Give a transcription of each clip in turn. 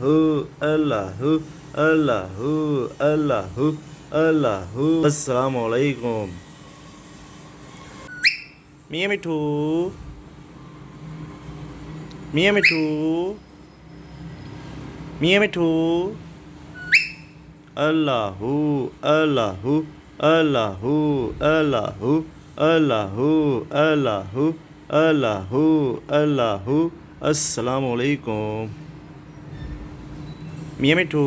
Who अल्लाहु अल्लाहु अल्लाहु अल्लाहु अस्सलामु अलैकुम। मियाँ मिठू, मियाँ मिठू, मियाँ मिठू, अल्लाहु अल्लाहु अल्लाहु अल्लाहु अल्लाहु अल्लाहु अल्लाहु अल्लाहु अस्सलामु अलैकुम। मियाँ मिठू,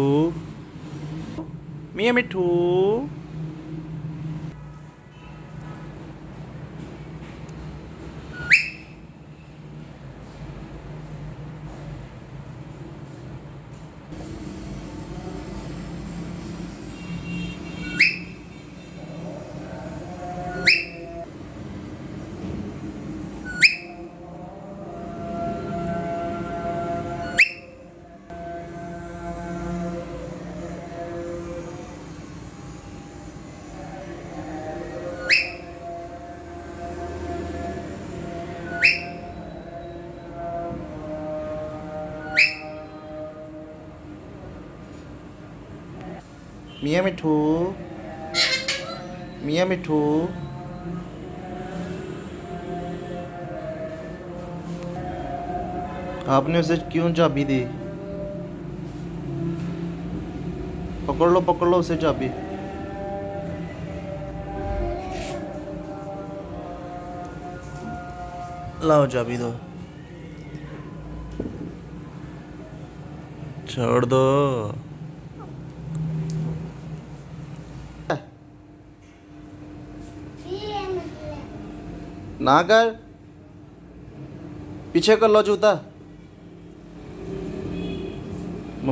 मियाँ मिठू, मियाँ मिठू, मियाँ मिठू, आपने उसे क्यों चाबी दी? पकड़ लो उसे चाबी। लाओ चाबी दो। छोड़ दो। ना कर, पीछे कर लो जूता।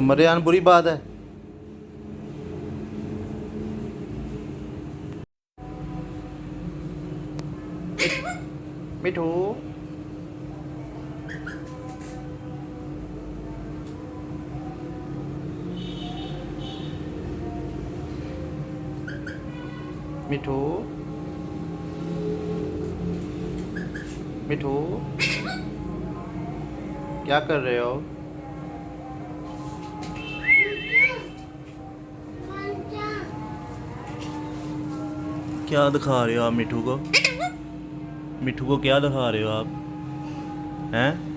मरियान बुरी बात है। मिठू, मिठू, मिठू, क्या कर रहे हो? क्या दिखा रहे हो आप मिठू को? मिठू को क्या दिखा रहे हो आप? हैं?